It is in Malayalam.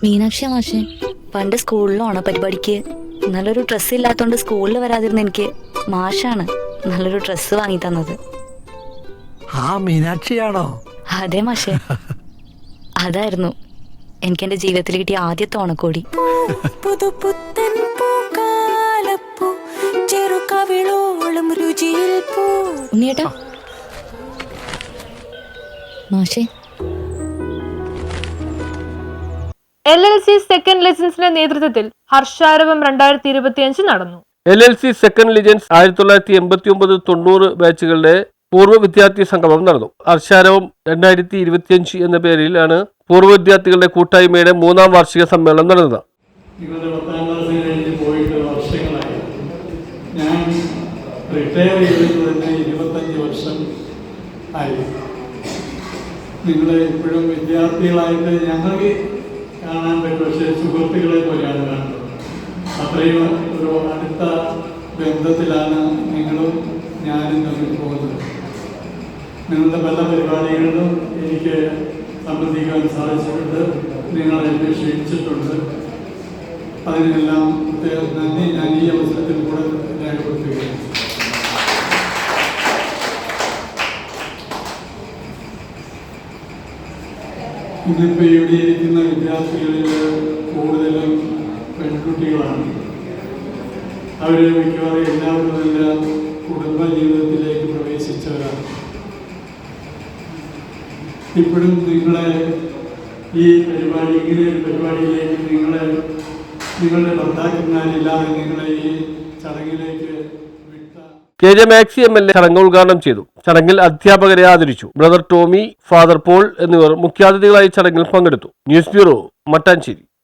മീനാക്ഷി മാഷെ, പണ്ട് സ്കൂളിൽ ഓണപരിപാടിക്ക് നല്ലൊരു ഡ്രസ്സ് ഇല്ലാത്തോണ്ട് സ്കൂളിൽ വരാതിരുന്ന എനിക്ക് മാഷാണ് നല്ലൊരു ഡ്രസ്സ് വാങ്ങി തന്നത്. ആ മീനാക്ഷിയാണോ? അതെ മാഷെ, അതായിരുന്നു എനിക്ക് എന്റെ ജീവിതത്തിൽ കിട്ടിയ ആദ്യത്തെ ഓണക്കോടി. ഉണ്ണിയേട്ടാ മാഷെ, LLC സെക്കൻഡ് ലെജൻസിന്റെ നേതൃത്വത്തിൽ ഹർഷാരവം 2025 നടന്നു. LLC സെക്കൻഡ് ലെജൻസ് 1989-90 ബാച്ചുകളുടെ പൂർവ്വ വിദ്യാർത്ഥി സംഗമം നടന്നു. ഹർഷാരവം 2025 എന്ന പേരിലാണ് പൂർവ്വ വിദ്യാർത്ഥികളുടെ കൂട്ടായ്മയുടെ 3ാം വാർഷിക സമ്മേളനം നടന്നത്. നിങ്ങളുടെ 10ാം ക്ലാസ് കഴിഞ്ഞ് പോയിട്ട് വർഷങ്ങളായി. ഞാൻ റിട്ടയർ ചെയ്തിട്ട് തന്നെ 25 വർഷം ആയി. നിങ്ങളെ ഇപ്പോഴും വിദ്യാർത്ഥികളായിട്ട് ഞങ്ങൾക്ക് കാണാൻ പറ്റും, പക്ഷേ സുഹൃത്തുക്കളെ പോലെയാണ് കാണുന്നത്. അത്രയും ഒരു അടുത്ത ബന്ധത്തിലാണ് നിങ്ങളും ഞാനും തമ്മിൽ പോകുന്നത്. നിങ്ങളുടെ പല പരിപാടികളിലും എനിക്ക് സംബന്ധിക്കാൻ സാധിച്ചിട്ടുണ്ട്. നിങ്ങളെ ക്ഷണിച്ചിട്ടുണ്ട്. അതിനെല്ലാം നന്ദി ഞാൻ ഈ അവസരത്തിൽ കൂടെ രേഖപ്പെടുത്തുകയാണ്. ഇന്നിപ്പോൾ ഇവിടെ ഇരിക്കുന്ന വിദ്യാർത്ഥികളിൽ കൂടുതലും പെൺകുട്ടികളാണ്. അവർ മിക്കവാറും എല്ലാവരും എല്ലാം കുടുംബ ജീവിതത്തിലേക്ക് പ്രവേശിച്ചവരാണ്. ഇപ്പോഴും നിങ്ങളെ ഈ പരിപാടി, ഇങ്ങനെ ഒരു പരിപാടിയിലേക്ക് നിങ്ങളുടെ ഭർത്താക്കന്മാരില്ലാതെ നിങ്ങളെ ഈ ചടങ്ങിലേക്ക് KJ മാക്സി MLA ചടങ്ങ് ഉദ്ഘാടനം ചെയ്തു. ചടങ്ങിൽ അധ്യാപകരെ ആദരിച്ചു. ബ്രദർ ടോമി, ഫാദർ പോൾ എന്നിവർ മുഖ്യാതിഥികളായി ചടങ്ങിൽ പങ്കെടുത്തു. News bureau, Mattancherry.